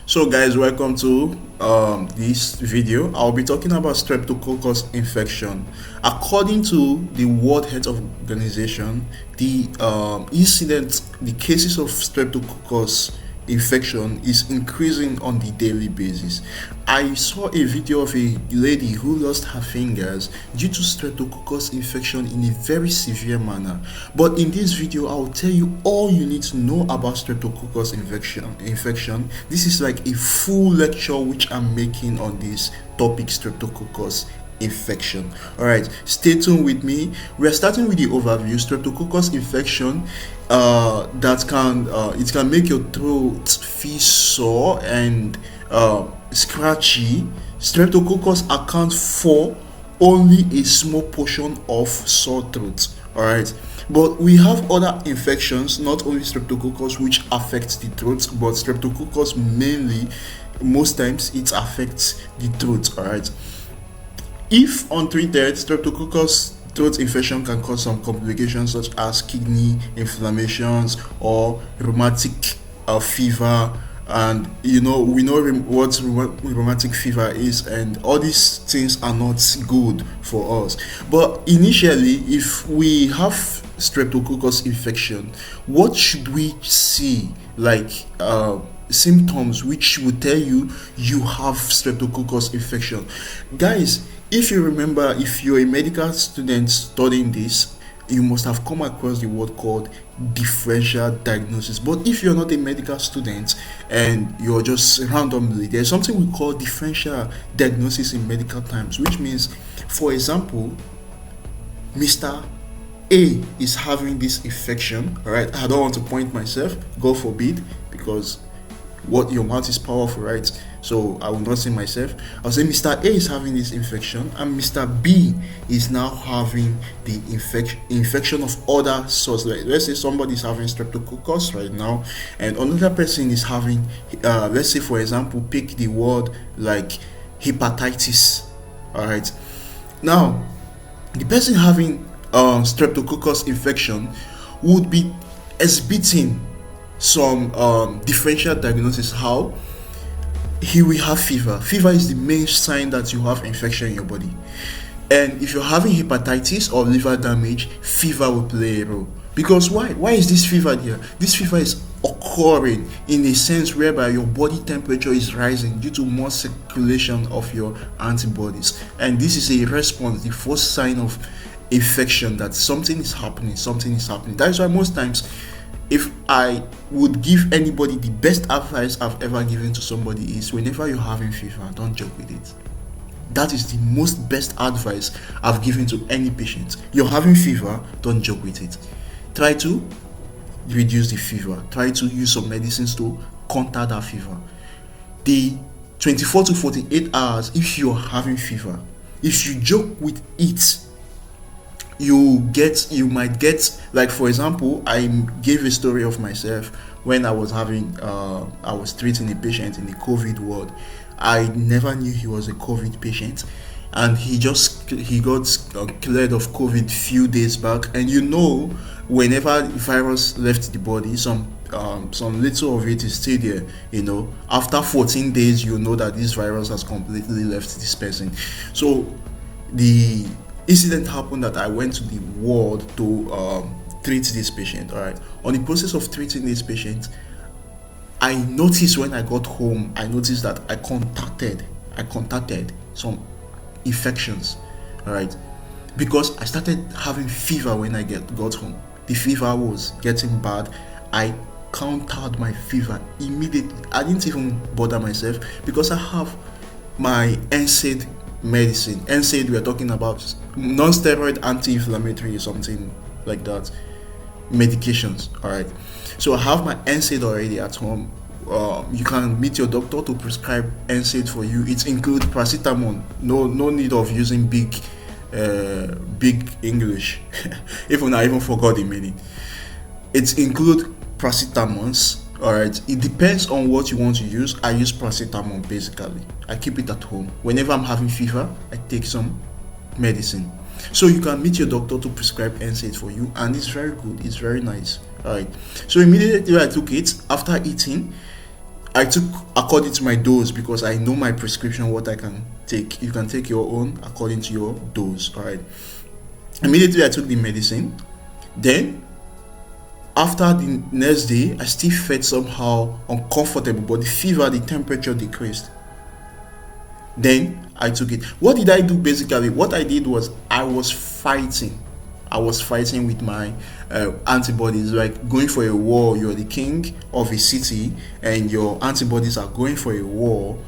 So guys, welcome to this video. I'll be talking about Streptococcus infection. According to the World Health Organization, the cases of Streptococcus infection is increasing on the daily basis. I saw a video of a lady who lost her fingers due to Streptococcus infection in a very severe manner. But in this video, I'll tell you all you need to know about Streptococcus infection. This is like a full lecture which I'm making on this topic, Streptococcus infection. All right, stay tuned with me. We're starting with the overview. Streptococcus infection it can make your throat feel sore and scratchy. Streptococcus accounts for only a small portion of sore throat. All right, but we have other infections, not only Streptococcus, which affects the throat, but Streptococcus mainly, most times it affects the throat. All right, if untreated, Streptococcus throat infection can cause some complications such as kidney inflammations or rheumatic fever. And we know what rheumatic fever is, and all these things are not good for us. But initially, if we have Streptococcus infection, what should we see like symptoms which will tell you you have Streptococcus infection? Guys, if you remember, if you're a medical student studying this, you must have come across the word called differential diagnosis. But if you're not a medical student and you're just randomly, there's something we call differential diagnosis in medical terms, which means, for example, Mr. A is having this infection. All right, I don't want to point myself, God forbid, because what your mouth is powerful, right? So I will not say myself. I'll say Mr. A is having this infection, and Mr. B is now having the infection of other sorts. Like, let's say somebody is having Streptococcus right now, and another person is having, let's say for example, pick the word like hepatitis. All right. Now, the person having Streptococcus infection would be exhibiting some differential diagnosis. How? He will have fever. Fever is the main sign that you have infection in your body. And if you're having hepatitis or liver damage, fever will play a role. Because why is this fever there? This fever is occurring in a sense whereby your body temperature is rising due to more circulation of your antibodies, and this is a response, the first sign of infection, that something is happening. That is why most times, if I would give anybody, the best advice I've ever given to somebody is, whenever you're having fever, don't joke with it. That is the most best advice I've given to any patient. You're having fever, don't joke with it. Try to reduce the fever. Try to use some medicines to counter that fever. The 24 to 48 hours, if you're having fever, if you joke with it, you might get, like, for example, I gave a story of myself when I was treating a patient in the COVID ward. I never knew he was a COVID patient, and he got cleared of COVID few days back. And whenever the virus left the body, some little of it is still there. After 14 days, that this virus has completely left this person. So the incident happened that I went to the ward to treat this patient. All right. On the process of treating this patient, I noticed when I got home, that I contacted some infections. All right, because I started having fever when I got home. The fever was getting bad. I countered my fever immediately. I didn't even bother myself because I have my NSAID medicine. NSAID, we are talking about non-steroid anti-inflammatory or something like that medications. All right, so I have my NSAID already at home. You can meet your doctor to prescribe NSAID for you. It includes paracetamol. No need of using big English. Even I even forgot the meaning. It includes paracetamols. All right, it depends on what you want to use. I use paracetamol basically. I keep it at home. Whenever I'm having fever, I take some medicine. So you can meet your doctor to prescribe NSAID for you, and it's very good. It's very nice. All right. So immediately I took it. After eating, I took according to my dose because I know my prescription, what I can take. You can take your own according to your dose. All right. Immediately I took the medicine. Then after the next day, I still felt somehow uncomfortable, but the fever, the temperature decreased. Then I took it. What did I do basically? What I did was I was fighting. I was fighting with my antibodies, like going for a war. You're the king of a city, and your antibodies are going for a war.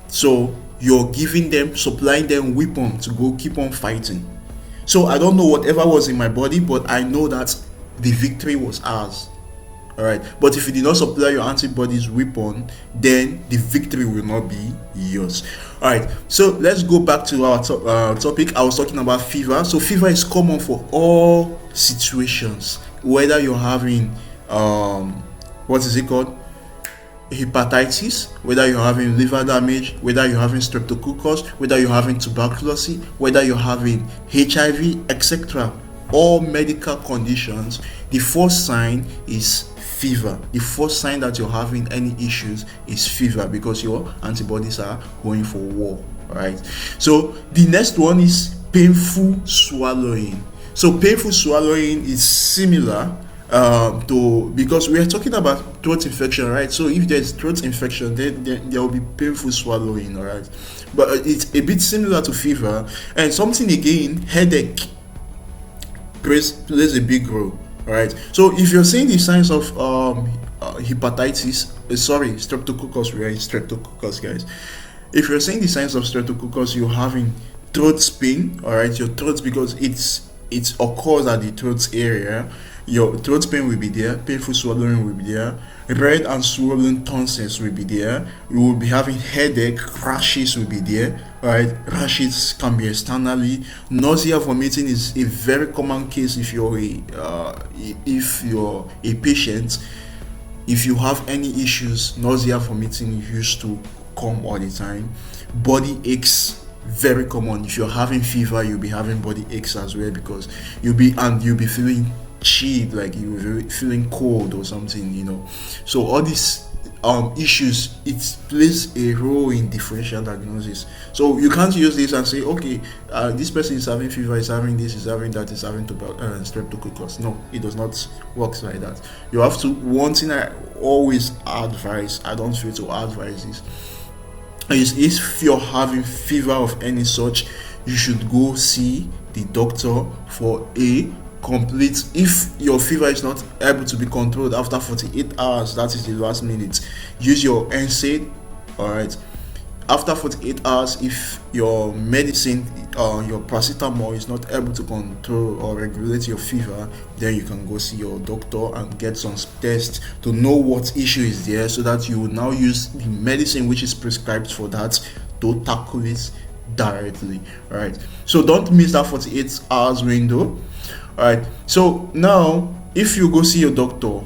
So you're giving them, supplying them weapon to go keep on fighting. So I don't know whatever was in my body, but I know that the victory was ours. All right. But if you did not supply your antibodies weapon, then the victory will not be yours. All right. So let's go back to our topic. I was talking about fever. So fever is common for all situations, whether you're having what is it called? Hepatitis, whether you're having liver damage, whether you're having streptococcus, whether you're having tuberculosis, whether you're having HIV, etc. All medical conditions, the first sign is fever. The first sign that you're having any issues is fever, because your antibodies are going for war. All right. So the next one is painful swallowing. So painful swallowing is similar to, because we are talking about throat infection, right? So if there's throat infection, then there will be painful swallowing. All right. But it's a bit similar to fever. And something again, headache plays a big role. All right. So if you're seeing the signs of hepatitis, streptococcus, we are in streptococcus, guys. If you're seeing the signs of streptococcus, you're having throat pain. All right, your throat, because it occurs at the throat area. Your throat pain will be there, painful swallowing will be there, red and swollen tonsils will be there. You will be having headache, rashes will be there. All right, rashes can be externally. Nausea, vomiting is a very common case if you're a patient. If you have any issues, nausea, vomiting used to come all the time. Body aches, very common. If you're having fever, you'll be having body aches as well, because you'll be feeling chilled, like you're feeling cold or something. So all these issues, it plays a role in differential diagnosis. So you can't use this and say, okay, this person is having fever, is having this, is having that, is having streptococcus. No, it does not work like that. You have to, one thing I always advise, I don't fail to advise this, is if you're having fever of any such, you should go see the doctor for a complete. If your fever is not able to be controlled after 48 hours, that is the last minute, use your NSAID. All right, after 48 hours, if your medicine, your paracetamol, is not able to control or regulate your fever, then you can go see your doctor and get some tests to know what issue is there, so that you will now use the medicine which is prescribed for that to tackle it directly. All right, so don't miss that 48 hours window. All right, so now if you go see your doctor,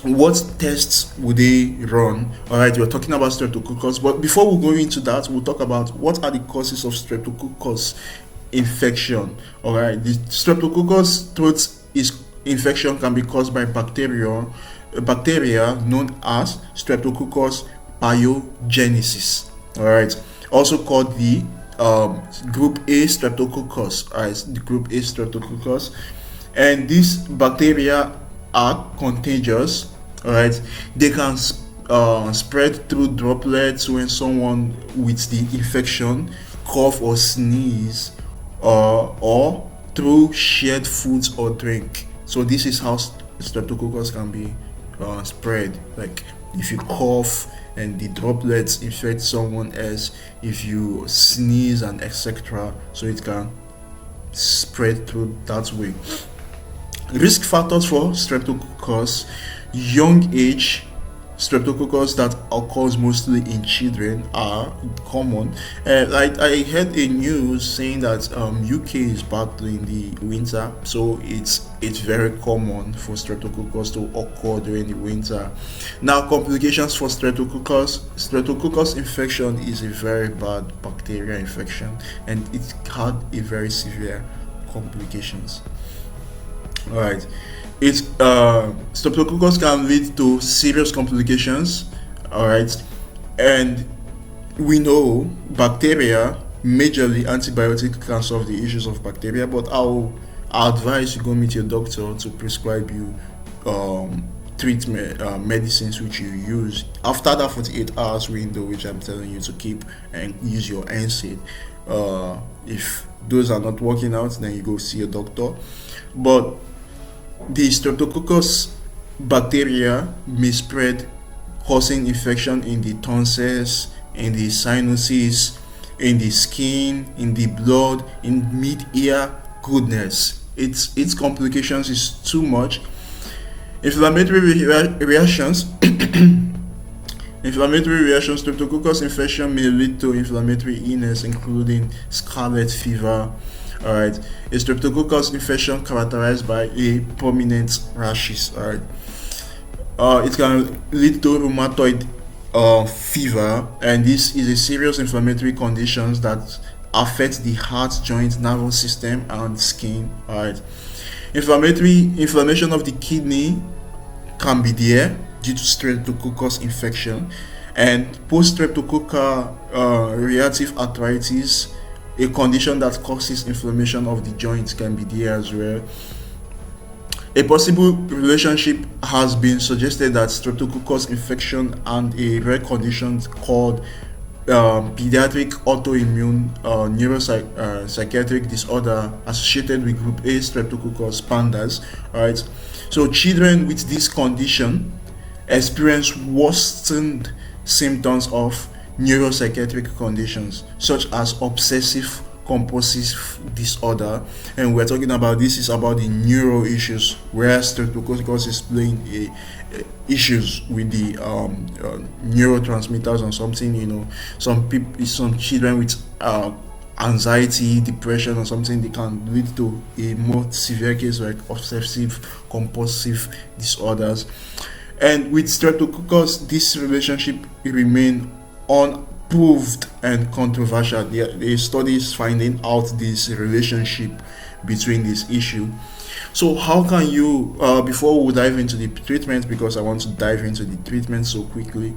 what tests would they run? All right, we're talking about streptococcus, but before we go into that, we'll talk about what are the causes of streptococcus infection. All right, the streptococcus throat infection can be caused by bacteria known as Streptococcus pyogenesis. All right, also called the group A Streptococcus. All right, the group A Streptococcus, and these bacteria are contagious. All right, they can spread through droplets when someone with the infection cough or sneeze, or through shared foods or drink. So this is how streptococcus can be spread, like if you cough and the droplets infect someone else, if you sneeze and etc. So it can spread through that way. Risk factors for streptococcus: young age. Streptococcus that occurs mostly in children are common. Like I heard a news saying that UK is battling the winter, so it's very common for streptococcus to occur during the winter. Now, complications for streptococcus infection is a very bad bacterial infection, and it had a very severe complications. All right, streptococcus can lead to serious complications, All right, and we know bacteria, majorly antibiotic can solve the issues of bacteria, but I'll advise you go meet your doctor to prescribe you treatment medicines which you use after that 48 hours window which I'm telling you to keep and use your NSAID. If those are not working out, then you go see a doctor. But the streptococcus bacteria may spread, causing infection in the tonsils, in the sinuses, in the skin, in the blood, in mid-ear. Goodness, its complications is too much. Inflammatory reactions. Inflammatory reactions. Streptococcus infection may lead to inflammatory illness, including scarlet fever. All right, a streptococcus infection characterized by a prominent rashes. All right, it can lead to rheumatoid fever, and this is a serious inflammatory condition that affects the heart, joint, nervous system, and skin. All right, inflammation of the kidney can be there due to streptococcus infection, and post-streptococcal reactive arthritis, a condition that causes inflammation of the joints, can be there as well. A possible relationship has been suggested that streptococcus infection and a rare condition called pediatric autoimmune neuropsychiatric disorder associated with group A streptococcus pandas. Alright, so children with this condition experience worsened symptoms of neuropsychiatric conditions such as obsessive compulsive disorder, and we're talking about this is about the neuro issues, whereas streptococcus is playing issues with the neurotransmitters or something. Some people, some children with anxiety, depression, or something, they can lead to a more severe case like obsessive compulsive disorders. And with streptococcus, this relationship remain unproved and controversial. There are studies finding out this relationship between this issue. So how can you, before we dive into the treatment, because I want to dive into the treatment so quickly,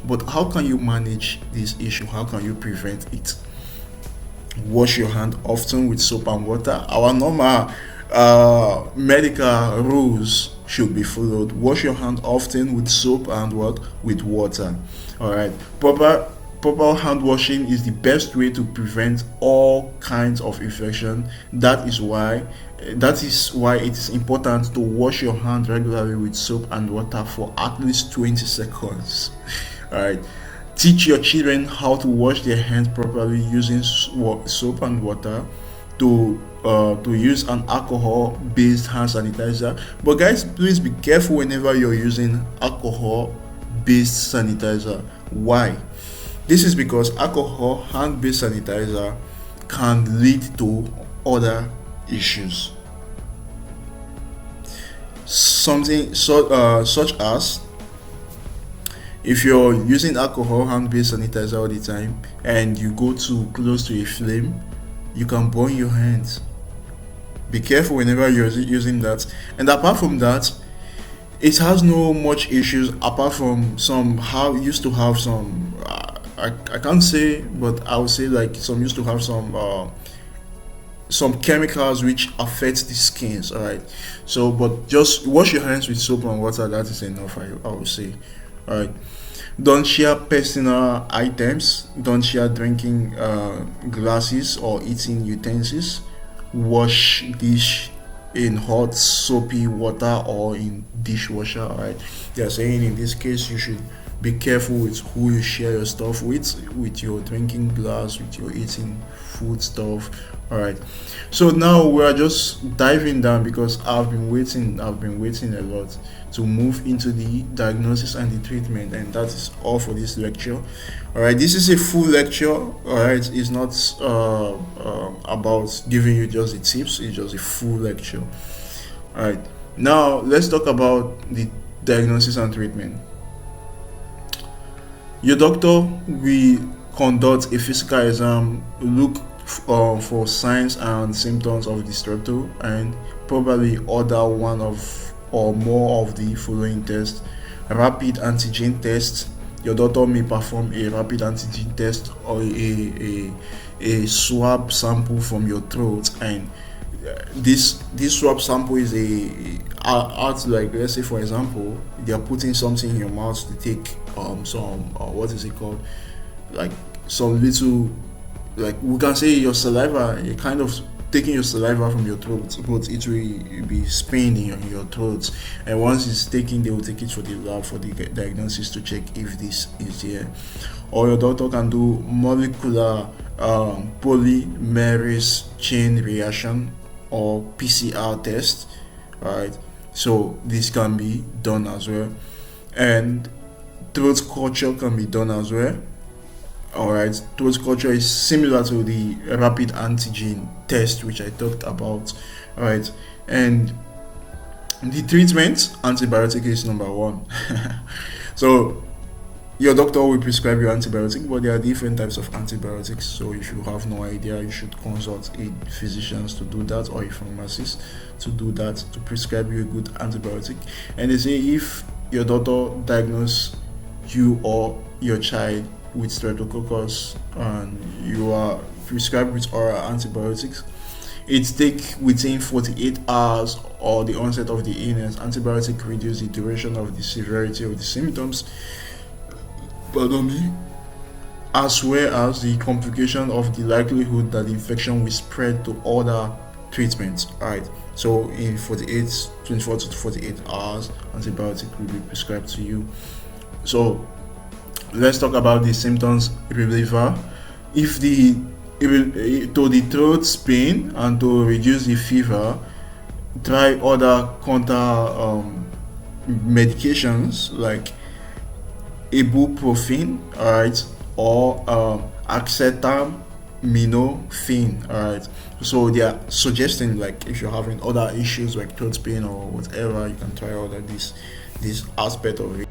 but how can you manage this issue? How can you prevent it? Wash your hand often with soap and water. Our normal medical rules should be followed. Wash your hand often with soap and what? With water. All right. Proper hand washing is the best way to prevent all kinds of infection. That is why it is important to wash your hand regularly with soap and water for at least 20 seconds. All right. Teach your children how to wash their hands properly using soap and water, to use an alcohol based hand sanitizer. But guys, please be careful whenever you're using alcohol based sanitizer. Why? This is because alcohol hand based sanitizer can lead to other issues, such as if you're using alcohol hand based sanitizer all the time and you go too close to a flame, you can burn your hands. Be careful whenever you're using that. And apart from that, it has no much issues apart from some how used to have some I can't say, but I would say like some used to have some chemicals which affect the skins. All right, so but just wash your hands with soap and water. That is enough, I would say. All right, don't share personal items. Don't share drinking glasses or eating utensils. Wash dish in hot soapy water or in dishwasher. All right, they are saying in this case you should be careful with who you share your stuff with your drinking glass, with your eating food stuff. All right, so now we are just diving down because I've been waiting a lot to move into the diagnosis and the treatment, and that is all for this lecture. All right, this is a full lecture. All right, it's not about giving you just the tips, it's just a full lecture. All right, now let's talk about the diagnosis and treatment. Your doctor will conduct a physical exam, look for signs and symptoms of the strepto, and probably order one of or more of the following tests: rapid antigen test, your doctor may perform a rapid antigen test or a swab sample from your throat, and this swab sample is out, like, let's say for example they are putting something in your mouth to take some what is it called, like some little, like we can say your saliva, a kind of taking your saliva from your throat, but it will be spained in your throat, and once it's taken they will take it for the lab for the diagnosis to check if this is there. Or your doctor can do molecular polymerase chain reaction or PCR test, right? So this can be done as well, and throat culture can be done as well. All right, throat culture is similar to the rapid antigen test which I talked about. All right, and the treatment, antibiotic is number one. So your doctor will prescribe you antibiotic, but there are different types of antibiotics. So if you have no idea, you should consult a physician to do that, or a pharmacist to do that, to prescribe you a good antibiotic. And they say if your doctor diagnose you or your child with Streptococcus and you are prescribed with oral antibiotics, it take within 48 hours or the onset of the illness. Antibiotic reduce the duration of the severity of the symptoms, pardon me, as well as the complication of the likelihood that the infection will spread to other treatments. Alright, so in 24 to 48 hours, antibiotic will be prescribed to you. So let's talk about the symptoms reliever. If to the throat pain and to reduce the fever, try other counter medications like ibuprofen, alright, or acetaminophen, alright. So they are suggesting, like, if you're having other issues like throat pain or whatever, you can try out this aspect of it.